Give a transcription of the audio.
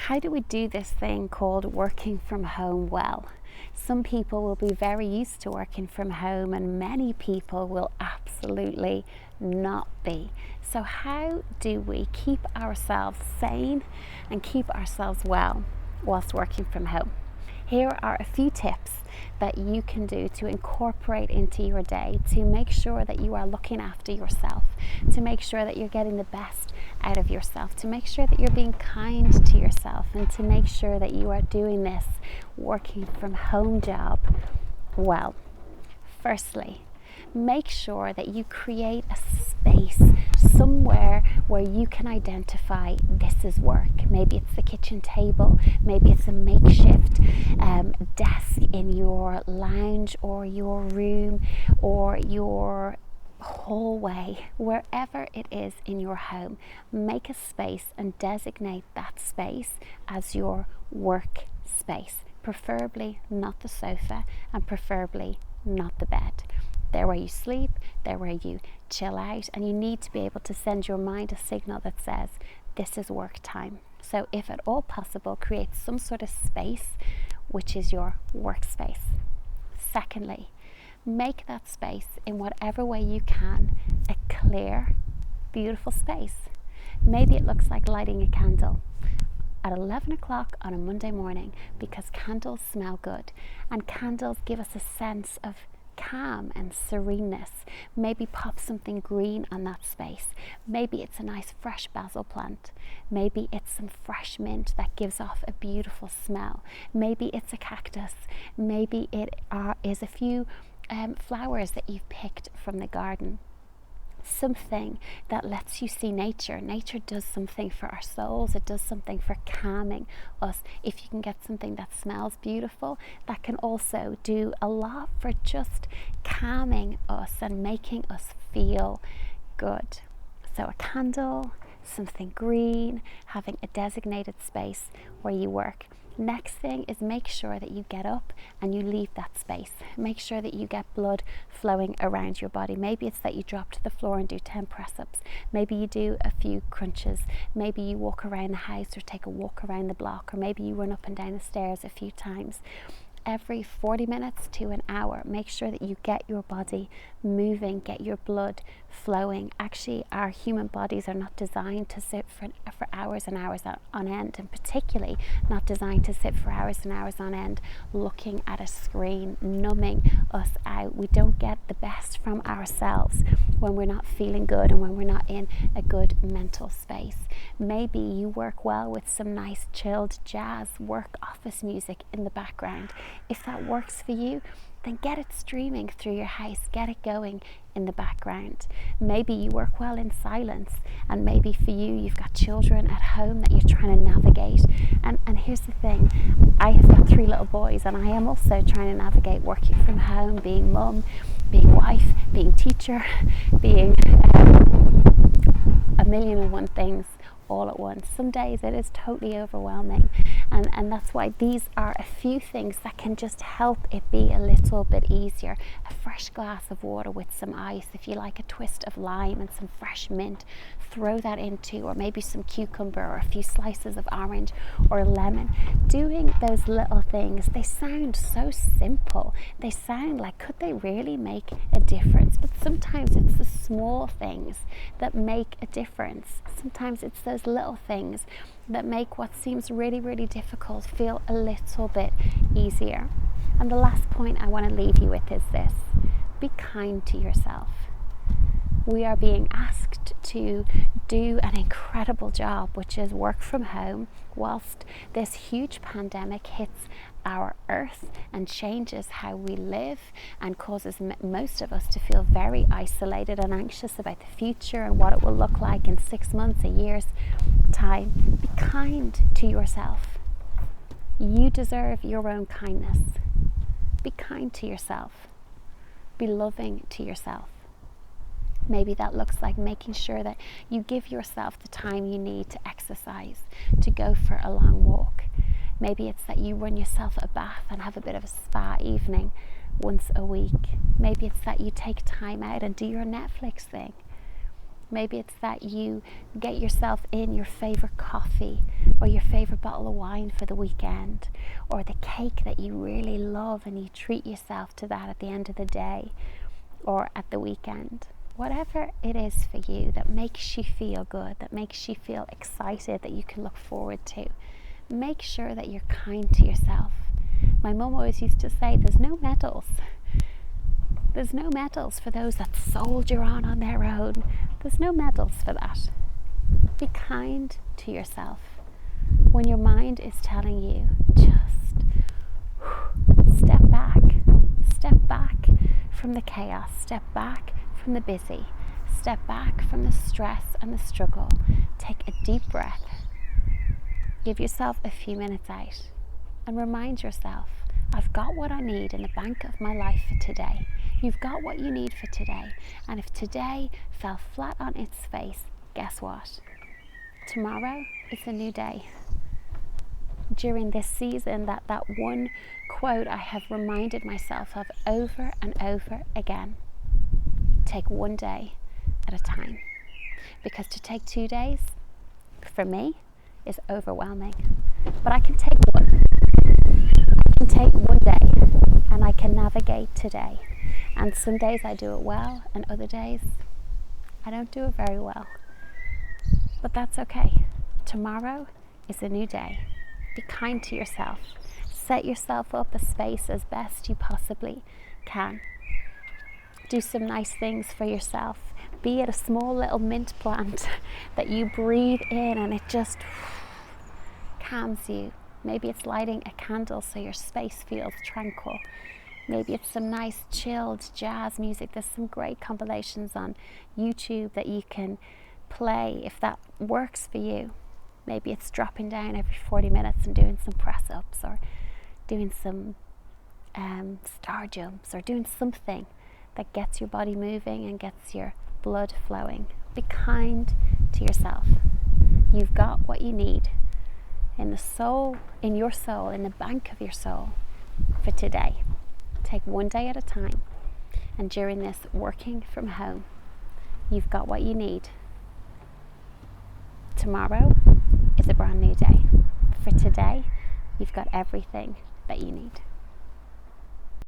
How do we do this thing called working from home well? Some people will be very used to working from home, and many people will absolutely not be. So how do we keep ourselves sane and keep ourselves well whilst working from home? Here are a few tips that you can do to incorporate into your day to make sure that you are looking after yourself, to make sure that you're getting the best out of yourself, to make sure that you're being kind to yourself, and to make sure that you are doing this working from home job well. Firstly, make sure that you create a space somewhere where you can identify this is work. Maybe it's the kitchen table, maybe it's a makeshift desk in your lounge or your room or your hallway, wherever it is in your home. Make a space and designate that space as your work space, preferably not the sofa and preferably not the bed. They're where you sleep, they're where you chill out, and you need to be able to send your mind a signal that says this is work time. So if at all possible, create some sort of space which is your workspace. Secondly, make that space in whatever way you can a clear, beautiful space. Maybe it looks like lighting a candle at 11 o'clock on a Monday morning, because candles smell good and candles give us a sense of calm and sereneness. Maybe pop something green on that space. Maybe it's a nice fresh basil plant. Maybe it's some fresh mint that gives off a beautiful smell. Maybe it's a cactus. Maybe it is a few flowers that you've picked from the garden. Something that lets you see nature. Nature does something for our souls. It does something for calming us. If you can get something that smells beautiful, that can also do a lot for just calming us and making us feel good. So a candle, something green, having a designated space where you work. Next thing is make sure that you get up and you leave that space. Make sure that you get blood flowing around your body. Maybe it's that you drop to the floor and do 10 press-ups. Maybe you do a few crunches. Maybe you walk around the house or take a walk around the block, or maybe you run up and down the stairs a few times. Every 40 minutes to an hour, make sure that you get your body moving, get your blood flowing. Actually, our human bodies are not designed to sit for hours and hours on end, and particularly not designed to sit for hours and hours on end looking at a screen, numbing us out. We don't get the best from ourselves when we're not feeling good and when we're not in a good mental space. Maybe you work well with some nice chilled jazz work office music in the background. If that works for you, then get it streaming through your house, get it going in the background. Maybe you work well in silence, and maybe for you, you've got children at home that you're trying to navigate. And here's the thing, I have got 3 little boys, and I am also trying to navigate working from home, being mum, being wife, being teacher, being a million and one things all at once. Some days it is totally overwhelming, and that's why these are a few things that can just help it be a little bit easier. A fresh glass of water with some ice, if you like a twist of lime and some fresh mint, throw that into, or maybe some cucumber or a few slices of orange or lemon. Doing those little things, they sound so simple, they sound like, could they really make a difference? But sometimes it's the small things that make a difference. Sometimes it's those little things that make what seems really, really difficult feel a little bit easier. And the last point I want to leave you with is this: be kind to yourself. We are being asked to do an incredible job, which is work from home, whilst this huge pandemic hits our earth and changes how we live and causes most of us to feel very isolated and anxious about the future and what it will look like in 6 months, a year's time. Be kind to yourself. You deserve your own kindness. Be kind to yourself. Be loving to yourself. Maybe that looks like making sure that you give yourself the time you need to exercise, to go for a long walk. Maybe it's that you run yourself a bath and have a bit of a spa evening once a week. Maybe it's that you take time out and do your Netflix thing. Maybe it's that you get yourself in your favorite coffee or your favorite bottle of wine for the weekend, or the cake that you really love and you treat yourself to that at the end of the day or at the weekend. Whatever it is for you that makes you feel good, that makes you feel excited, that you can look forward to, make sure that you're kind to yourself. My mum always used to say, there's no medals. There's no medals for those that soldier on their own. There's no medals for that. Be kind to yourself. When your mind is telling you, just step back from the chaos, step back from the busy, step back from the stress and the struggle. Take a deep breath. Give yourself a few minutes out and remind yourself, I've got what I need in the bank of my life for today. You've got what you need for today. And if today fell flat on its face, guess what? Tomorrow is a new day. During this season, that one quote I have reminded myself of over and over again. Take one day at a time. Because to take 2 days, for me, is overwhelming. But I can take one. I can take one day and I can navigate today. And some days I do it well and other days I don't do it very well. But that's okay. Tomorrow is a new day. Be kind to yourself. Set yourself up a space as best you possibly can. Do some nice things for yourself. Be it a small little mint plant that you breathe in and it just calms you. Maybe it's lighting a candle so your space feels tranquil. Maybe it's some nice chilled jazz music. There's some great compilations on YouTube that you can play if that works for you. Maybe it's dropping down every 40 minutes and doing some press-ups or doing some star jumps or doing something that gets your body moving and gets your blood flowing. Be kind to yourself. You've got what you need in the soul, in your soul, in the bank of your soul for today. Take one day at a time. And during this working from home, you've got what you need. Tomorrow is a brand new day. For today, you've got everything that you need.